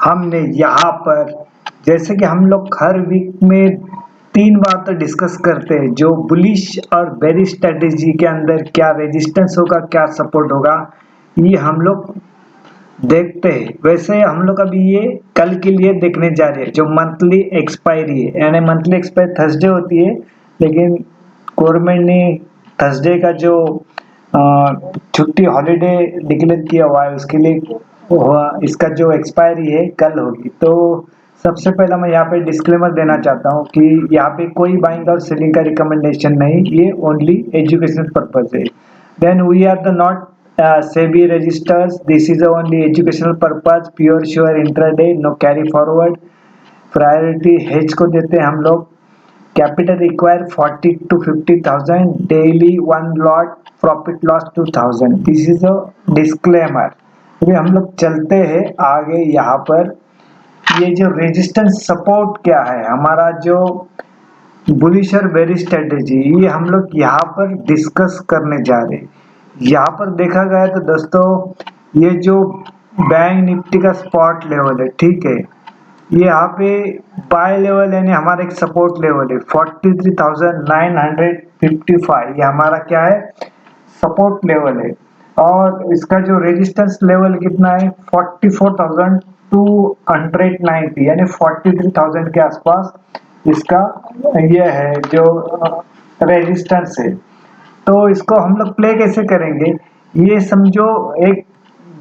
हमने यहाँ पर जैसे कि हम लोग हर वीक में 3 बार तो डिस्कस करते हैं जो बुलिश और बेरिश स्ट्रेटेजी के अंदर क्या रेजिस्टेंस होगा, क्या सपोर्ट होगा, ये हम लोग देखते हैं। वैसे हम लोग अभी ये कल के लिए देखने जा रहे हैं जो मंथली एक्सपायरी है, यानी मंथली एक्सपायरी थर्सडे होती है, लेकिन गवर्नमेंट ने थर्सडे का जो छुट्टी हॉलीडे डिक्लेयर किया हुआ है उसके लिए हुआ, इसका जो एक्सपायरी है कल होगी। तो सबसे पहला मैं यहाँ पे डिस्क्लेमर देना चाहता हूँ कि यहाँ पे कोई बाइंग और सेलिंग का रिकमेंडेशन नहीं, ये ओनली एजुकेशनल पर्पज है। Then we are the not SEBI registers, this is only educational purpose, pure sure intraday, no carry forward। Priority hedge को देते हैं हम लोग। Capital require 40 to 50,000 daily, 1 lot, profit loss 2,000। This is a disclaimer. अभी हम लोग चलते हैं आगे। यहाँ पर ये जो रेजिस्टेंस सपोर्ट क्या है, हमारा जो बुलिश और बेरिश स्ट्रेटेजी, ये हम लोग यहाँ पर डिस्कस करने जा रहे हैं। यहाँ पर देखा गया तो दोस्तों ये जो बैंक निफ्टी का स्पॉट लेवल है, ठीक है, ये यहाँ पे बाय लेवल यानी हमारा एक सपोर्ट लेवल है 43,955। ये हमारा क्या है, सपोर्ट लेवल है। और इसका जो रेजिस्टेंस लेवल कितना है 44,290, यानी 43,000 के आसपास इसका ये है जो रेजिस्टेंस है। तो इसको हम लोग प्ले कैसे करेंगे, ये समझो एक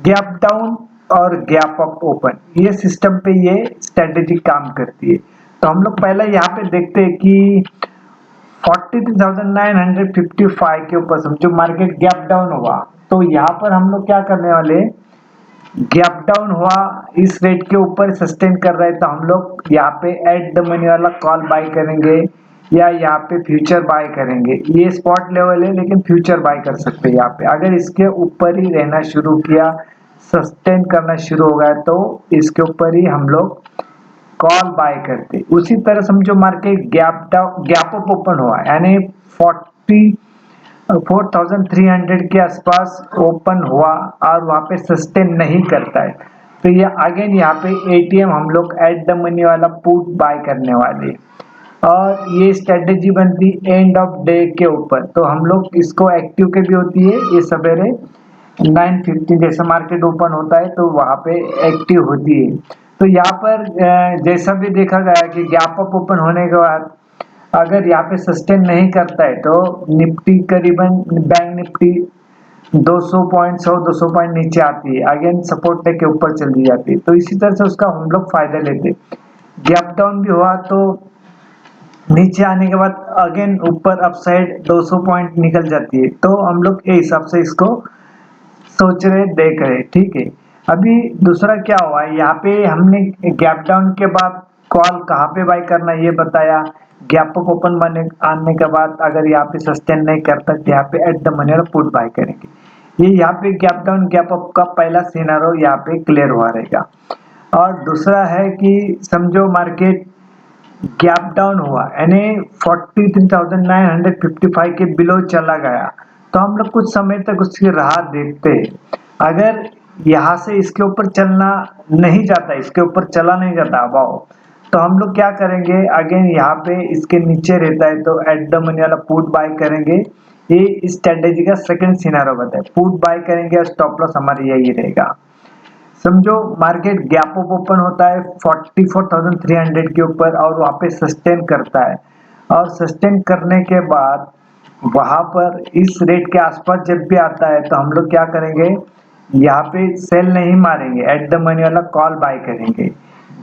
गैप डाउन और गैप अप ओपन, ये सिस्टम पे ये स्ट्रेटेजी काम करती है। तो हम लोग पहले यहाँ पे देखते हैं कि 43,955 के ऊपर समझो मार्केट गैप डाउन हुआ, तो यहाँ पर हम लोग क्या करने वाले, गैप डाउन हुआ इस रेट के ऊपर सस्टेन कर रहे हैं, तो हम लोग यहाँ पे एट द मनी वाला कॉल बाय करेंगे या यहाँ पे फ्यूचर बाय करेंगे। ये स्पॉट लेवल है लेकिन फ्यूचर बाय कर सकते हैं यहाँ पे। अगर इसके ऊपर ही रहना शुरू किया, सस्टेन करना शुरू हो गया, तो इसके ऊपर ही हम लोग कॉल बाय करते। उसी तरह समझो market gap down gap up open हुआ, यानी 4,300 के आसपास ओपन हुआ और वहां पे सस्टेन नहीं करता है, तो ये अगेन यहाँ पे एटीएम हम लोग एट द मनी वाला पुट बाय करने वाले। और ये स्ट्रेटेजी बनती एंड ऑफ डे के ऊपर, तो हम लोग इसको एक्टिव के भी होती है, ये सवेरे 9:50 जैसे मार्केट ओपन होता है तो वहां पे एक्टिव होती है। तो यहाँ पर जैसा भी देखा गया कि गैप अप ओपन होने के बाद अगर यहाँ पे सस्टेन नहीं करता है तो निफ्टी करीबन बैंक निफ्टी 200 पॉइंट 200 पॉइंट नीचे आती है, अगेन सपोर्ट लेके ऊपर चली जाती है। तो इसी तरह से उसका हम लोग फायदा लेते। गैप डाउन भी हुआ तो नीचे आने के बाद अगेन ऊपर अपसाइड 200 पॉइंट निकल जाती है, तो हम लोग के हिसाब से इसको सोच रहे देख रहे, ठीक है। अभी दूसरा क्या हुआ, यहाँ पे हमने गैप डाउन के बाद कॉल कहाँ पे बाय करना ये बताया। गैप अप ओपन बने आने के बाद अगर यहाँ पे सस्टेन नहीं करता तो यहाँ पे at the money put buy करेंगे। ये यहाँ पे गैप डाउन गैप अप का पहला सिनेरियो यहाँ पे क्लियर हुआ रहेगा। और दूसरा है कि समझो मार्केट गैप डाउन हुआ यानी 43,955 के बिलो चला गया, तो हम लोग कुछ समय तक उसकी राह देखते हैं। अगर यहाँ से इसके ऊपर चलना नहीं जाता, इसके ऊपर चला नहीं जाता अबाव, तो हम लोग क्या करेंगे, अगेन यहाँ पे इसके नीचे रहता है तो एट द मनी वाला पुट बाय करेंगे। ये स्ट्रेटेजी का सेकंड सिनेरियो बताए, पुट बाय करेंगे और स्टॉप लॉस हमारा यही रहेगा। समझो मार्केट गैप अप ओपन होता है 44,300 के ऊपर और वहां पे सस्टेन करता है, और सस्टेन करने के बाद वहां पर इस रेट के आसपास जब भी आता है तो हम लोग क्या करेंगे, यहाँ पे सेल नहीं मारेंगे, एट द मनी वाला कॉल बाय करेंगे।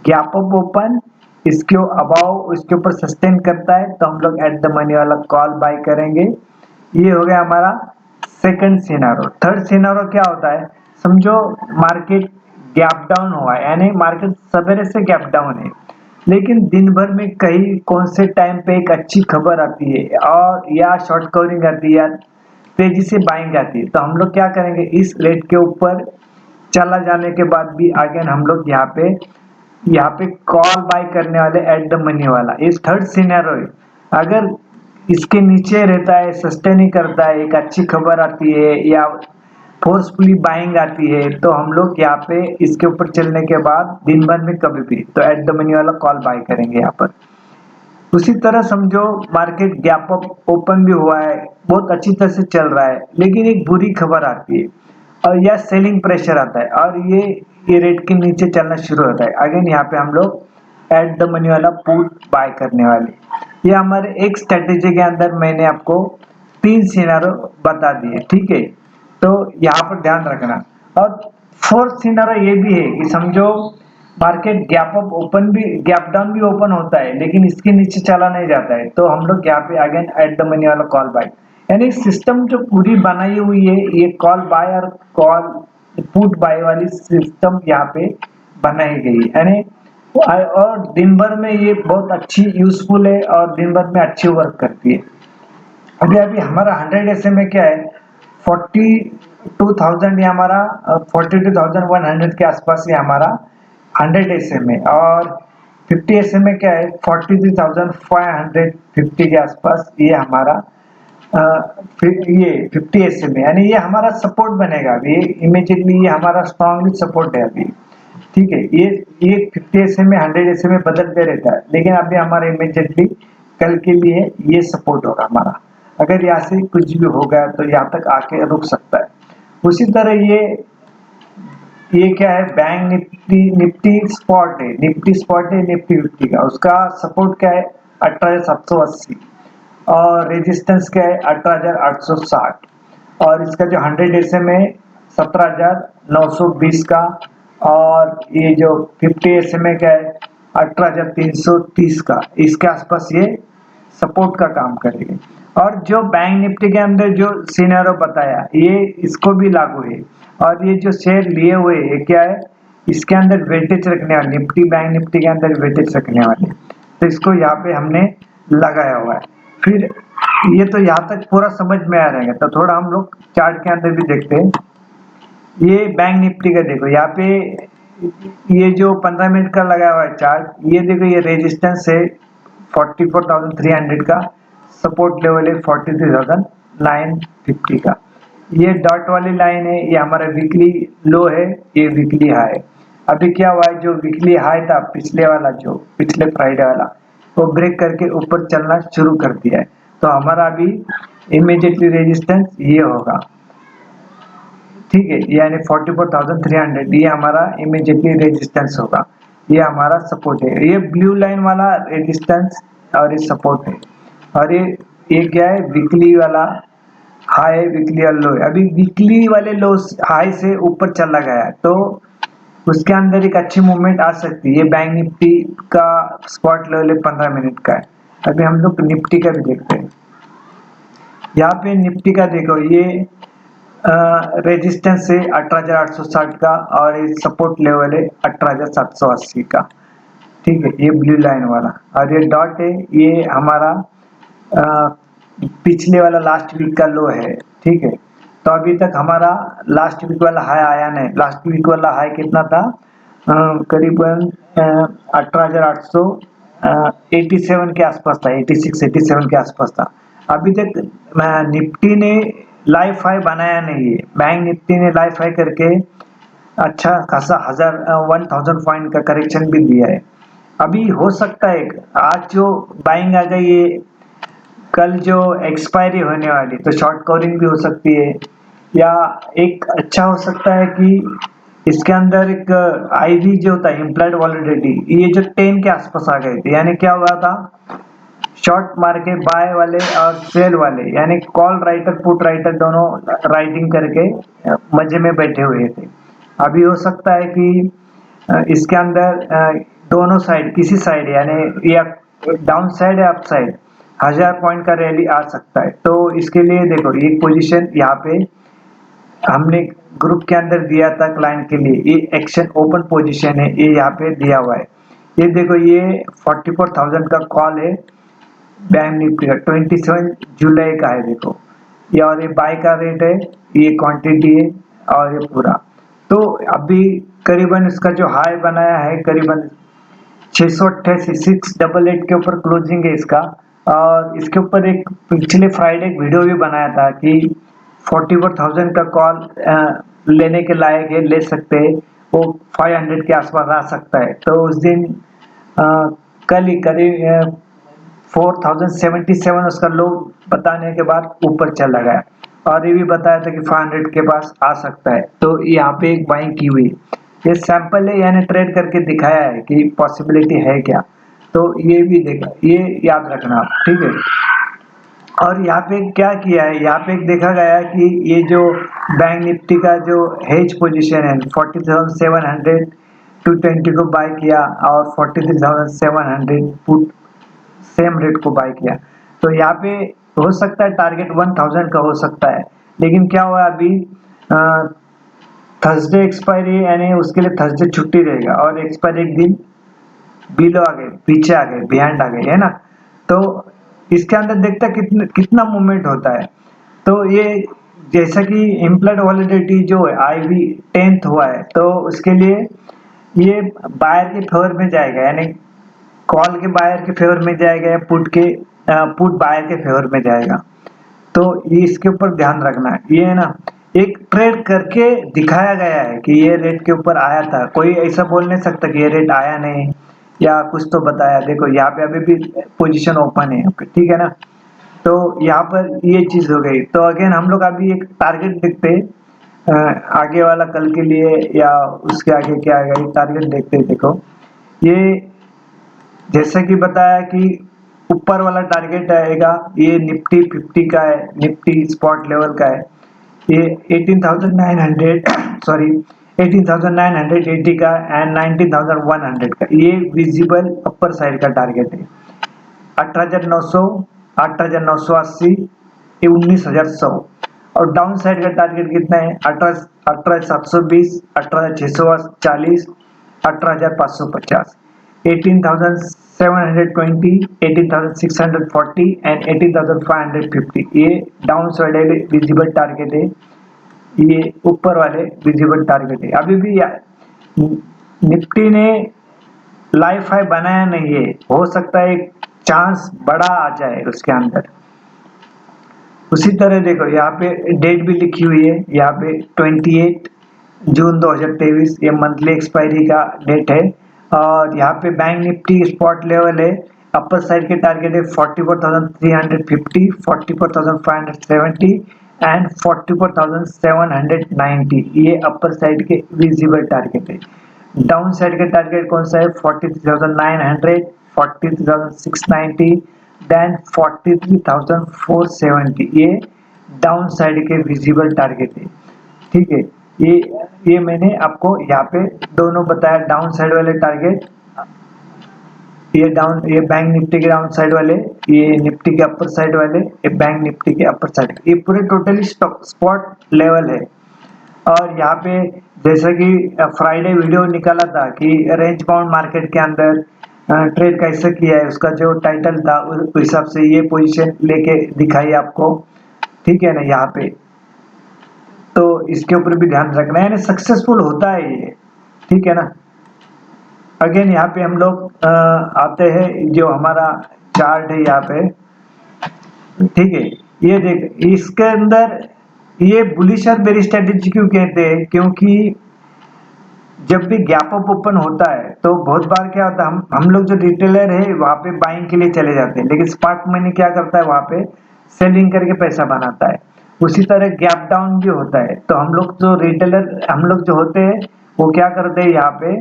गैप अप ओपन इसके अबाव इसके ऊपर सस्टेन करता है तो हम लोग एट द मनी वाला कॉल बाय करेंगे। ये हो गया हमारा सेकंड सिनेरियो। थर्ड सिनेरियो क्या होता है, समझो मार्केट गैप डाउन हुआ यानी मार्केट सवेरे से गैप डाउन है, लेकिन दिन भर में कहीं कौन से टाइम पे एक अच्छी खबर आती है और या शॉर्ट कवरिंग आती है या तेजी से बाइंग आती है, तो हम लोग क्या करेंगे, इस रेट के ऊपर चला जाने के बाद भी अगेन हम लोग यहाँ पे कॉल बाय करने वाले एट द मनी वाला। इस थर्ड सिनेरियो है, अगर इसके नीचे रहता है, सस्टेन ही करता है, एक अच्छी खबर आती है या फोर्सफुली बाइंग आती है तो हम लोग यहाँ पे इसके ऊपर चलने के बाद दिन भर में कभी भी तो एट द मनी वाला कॉल बाय करेंगे यहाँ पर। उसी तरह समझो मार्केट गैप अप ओपन भी हुआ है, बहुत अच्छी तरह से चल रहा है, लेकिन एक बुरी खबर आती है और यह सेलिंग प्रेशर आता है और ये रेट के नीचे चलना शुरू होता है। अगेन यहाँ पे हम लोग एट द मनी वाला पुट बाय करने वाले। ये हमारे एक स्ट्रेटेजी के अंदर मैंने आपको 3 सिनेरियो बता दिए, ठीक है। तो यहाँ पर ध्यान रखना। और फोर्थ सिनेरियो ये भी है कि समझो मार्केट गैप अप ओपन भी गैप डाउन भी ओपन होता है लेकिन इसके नीचे चला नहीं जाता है तो हम लोग यहाँ पे अगेन एट द मनी वाला कॉल बाय, यानी सिस्टम जो पूरी बनाई हुई है ये कॉल बाय और कॉल पुट बाय वाली सिस्टम यहाँ पे बनाई गई है, यानी और दिन भर में ये बहुत अच्छी यूजफुल है और दिन भर में अच्छी वर्क करती है। अभी अभी हमारा 100 SMA क्या है 42,000, ये हमारा 42,100 के आसपास ये हमारा 100 SMA, और 50 SMA क्या है 43,550 के आसपास ये हमारा ये 50 SMA, यानी ये हमारा सपोर्ट बनेगा अभी इमीडिएटली, ये हमारा स्ट्रांगली सपोर्ट है अभी, ठीक है। ये 50 SMA 100 SMA बदलते रहता है लेकिन अभी हमारा इमीडिएटली कल के लिए ये सपोर्ट होगा हमारा। अगर यहाँ से कुछ भी हो गया तो यहाँ तक आके रुक सकता है। उसी तरह ये क्या है बैंक निफ्टी स्पॉट है, निफ्टी 50 का, उसका सपोर्ट क्या है 18,780 और रेजिस्टेंस क्या है 18,860, और इसका जो 100 SMA है 17,920 का, और ये जो 50 SMA क्या है 18,330 का, इसके आसपास ये सपोर्ट का काम करेगी। और जो बैंक निफ्टी के अंदर जो सिनेरियो बताया ये इसको भी लागू है, और ये जो शेयर लिए हुए ये क्या है इसके अंदर वेटेज रखने वाले, निफ्टी बैंक निफ्टी के अंदर वेटेज रखने वाले, तो इसको यहाँ पे हमने लगाया हुआ है। फिर ये तो यहाँ तक पूरा समझ में आ रहेगा, तो थोड़ा हम लोग चार्ट के अंदर भी देखते हैं। ये बैंक निफ्टी का देखो यहाँ पे ये जो 15 मिनट का लगाया हुआ है चार्ट, ये देखो ये रेजिस्टेंस है 44,300 का, सपोर्ट लेवल है 43,950 का, ये डॉट वाली लाइन है ये हमारा वीकली लो है, ये वीकली हाई है। अभी क्या हुआ है जो वीकली हाई था पिछले वाला, जो पिछले फ्राइडे वाला, वो ब्रेक करके ऊपर चलना शुरू कर दिया है, तो हमारा अभी इमीडिएटली रेजिस्टेंस ये होगा, ठीक है, यानी 44,300 ये हमारा इमीडिएटली रेजिस्टेंस होगा, ये हमारा सपोर्ट है। ये ब्लू लाइन वाला रेजिस्टेंस और ये सपोर्ट है, और ये क्या है वीकली वाला हाई, वीकली और लो है। अभी वीकली वाले लो हाई से ऊपर चला गया है तो उसके अंदर एक अच्छी मूवमेंट आ सकती है। ये बैंक निफ्टी का स्पॉट लेवल 15 मिनट का है। अभी हम लोग निफ्टी का भी देखते हैं। यहाँ पे निफ्टी का देखो ये रेजिस्टेंस है 18,860 का, और ये सपोर्ट लेवल है 18,780 का, ठीक है, ये ब्लू लाइन वाला, और ये डॉट है ये हमारा पिछले वाला लास्ट वीक का लो है, ठीक है। तो अभी तक हमारा लास्ट वीक वाला हाई आया नहीं, लास्ट वीक वाला हाई कितना था करीबन 18,887 के आसपास था, 86-87 के आसपास था। अभी तक निफ्टी ने लाइफ हाई बनाया नहीं है, बैंक निफ्टी ने लाइफ हाई करके अच्छा खासा 1000 पॉइंट का करेक्शन भी दिया है। अभी हो सकता है आज जो बाइंग आ गई है कल जो एक्सपायरी होने वाली, तो शॉर्ट कवरिंग भी हो सकती है, या एक अच्छा हो सकता है कि इसके अंदर एक आईवी जो होता है इम्प्लाइड वॉलिडिटी ये जो 10 के आसपास आ गए थे, यानी क्या हुआ था शॉर्ट मार्केट बाय वाले और सेल वाले, यानी कॉल राइटर पुट राइटर दोनों राइटिंग करके मजे में बैठे हुए थे। अभी हो सकता है कि इसके अंदर दोनों साइड किसी साइड यानी या डाउन साइड या अप साइड 1000 पॉइंट का रैली आ सकता है। तो इसके लिए देखो ये पोजीशन यहाँ पे हमने ग्रुप के अंदर दिया था क्लाइंट के लिए, ये एक्शन ओपन पोजीशन है, ये यहाँ पे दिया हुआ है। ये देखो ये 44,000 का कॉल है बैंक निफ्टी का, 27 जुलाई का है देखो ये, और ये बाय का रेट है, ये क्वांटिटी है और ये पूरा। तो अभी करीबन इसका जो हाई बनाया है करीबन 688 688 के ऊपर क्लोजिंग है इसका, और इसके ऊपर एक पिछले फ्राइडे एक वीडियो भी बनाया था कि 44,000 का कॉल लेने के लायक है, ले सकते हैं, वो 500 के आसपास आ सकता है। तो उस दिन कल ही करीब 4077 उसका लो बताने के बाद ऊपर चला गया, और ये भी बताया था कि 500 के पास आ सकता है। तो यहाँ पे एक बाइंग की हुई, ये सैंपल है, यानी ट्रेड करके दिखाया है कि पॉसिबिलिटी है क्या। तो ये भी देखा, ये याद रखना आप, ठीक है। और यहाँ पे क्या किया है, यहाँ पे देखा गया है कि ये जो बैंक निफ्टी का जो हेज पोजीशन है 40,700 220 को बाय किया, और 43,700 पुट सेम रेट को बाय किया। तो यहाँ पे हो सकता है टारगेट 1000 का हो सकता है, लेकिन क्या हुआ अभी थर्सडे एक्सपायरी, यानी उसके लिए थर्सडे छुट्टी रहेगा, और एक्सपायरी एक दिन बिलो आ गए, पीछे आ गए, बिहाइंड आ गए, है ना। तो इसके अंदर देखता कितना मूवमेंट होता है। तो ये जैसा कि इम्प्लाइड वॉलिडिटी जो है IV 10th हुआ है, तो उसके लिए ये बायर के फेवर में जाएगा, यानी कॉल के बायर के फेवर में जाएगा, या पुट बायर के फेवर में जाएगा। तो ये इसके ऊपर ध्यान रखना है, ये है ना, एक ट्रेड करके दिखाया गया है कि ये रेट के ऊपर आया था। कोई ऐसा बोल नहीं सकता कि ये रेट आया नहीं, या कुछ तो बताया। देखो यहाँ पे अभी भी पोजीशन ओपन है, ठीक है ना। तो यहाँ पर ये चीज हो गई। तो अगेन हम लोग अभी एक टारगेट देखते हैं, आगे वाला कल के लिए, या उसके आगे क्या आएगा, ये टारगेट देखते हैं। देखो ये जैसे कि बताया कि ऊपर वाला टारगेट आएगा, ये निफ्टी 50 का है, निफ्टी स्पॉट लेवल का है, ये 18,900 सॉरी 18,980 का एंड 19,100 का, ये विजिबल अपर साइड का टारगेट है। 18,900, 8,980, ये 19,100। और डाउन साइड का टारगेट कितना है, 18,720, 18,640, 18,550, 18,720, 18,640 एंड 18,550। ये डाउन साइड विजिबल टारगेट है, ये ऊपर वाले विजिबल टारगेट है। अभी भी निफ्टी ने लाइफ हाई बनाया नहीं है, हो सकता है एक चांस बड़ा आ जाए उसके अंदर। उसी तरह देखो यहाँ पे डेट भी लिखी हुई है, यहाँ पे 28 जून 2023 ये मंथली एक्सपायरी का डेट है। और यहाँ पे बैंक निफ्टी स्पॉट लेवल है, अपर साइड के टारगेट है 44,350, 44,570 एंड 44,790, ये अपर साइड के विजिबल टारगेट है। डाउन साइड का टारगेट कौन सा है, 43,900, 43,690, देन 43,470, ये डाउन साइड के विजिबल टारगेट है, ठीक है। ये मैंने आपको यहाँ पे दोनों बताया, डाउन साइड वाले टारगेट, ये बैंक निफ्टी के डाउन साइड वाले, ये निफ्टी के अपर साइड वाले, ये बैंक निफ्टी के अपर साइड, ये पूरे टोटली स्पॉट लेवल है। और यहाँ पे जैसा कि फ्राइडे वीडियो निकाला था कि रेंज बाउंड मार्केट के अंदर ट्रेड कैसे किया है, उसका जो टाइटल था उस हिसाब से ये पोजीशन लेके दिखाई आपको, ठीक है ना। यहाँ पे तो इसके ऊपर भी ध्यान रखना है, यानी सक्सेसफुल होता है ये, ठीक है ना। अगेन यहाँ पे हम लोग आते हैं, जो हमारा चार्ट है यहाँ पे, ठीक है। ये देख, इसके अंदर ये बुलिश और बेरिश स्ट्रेटेजी क्यों कहते हैं, क्योंकि जब भी गैप अप ओपन होता है तो बहुत बार क्या होता है, हम लोग जो रिटेलर है वहां पे बाइंग के लिए चले जाते हैं, लेकिन स्मार्ट मनी क्या करता है, वहां पे सेलिंग करके पैसा बनाता है। उसी तरह गैप डाउन भी होता है, तो हम लोग जो रिटेलर हम लोग जो होते हैं वो क्या करते हैं, यहाँ पे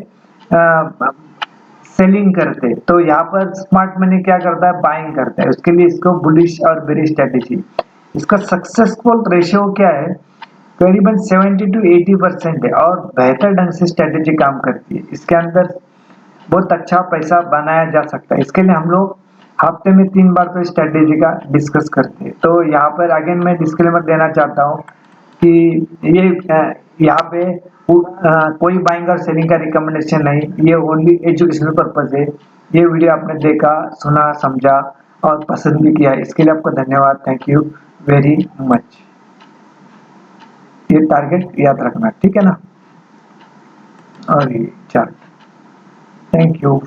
सेलिंग करते हैं। तो यहाँ पर स्मार्ट मनी क्या करता है, बाइंग करता है। उसके लिए इसको बुलिश और बेरिश स्ट्रेटेजी, इसका सक्सेसफुल रेशियो क्या है, करीबन 70 to 80% है, और बेहतर ढंग से स्ट्रेटेजी काम करती है। इसके अंदर बहुत अच्छा पैसा बनाया जा सकता है। इसके लिए हम लोग हफ्ते में 3 बार तो स्ट्रेटेजी का डिस्कस करते हैं। तो यहाँ पर अगेन मैं डिस्क्लेमर देना चाहता हूँ कि ये यहाँ पे कोई बाइंग और सेलिंग का रिकमेंडेशन नहीं, ये ओनली एजुकेशनल पर्पज है। ये वीडियो आपने देखा, सुना, समझा और पसंद भी किया, इसके लिए आपको धन्यवाद। Thank you very much. ये टारगेट याद रखना, ठीक है ना। और ये चार्ट, थैंक यू।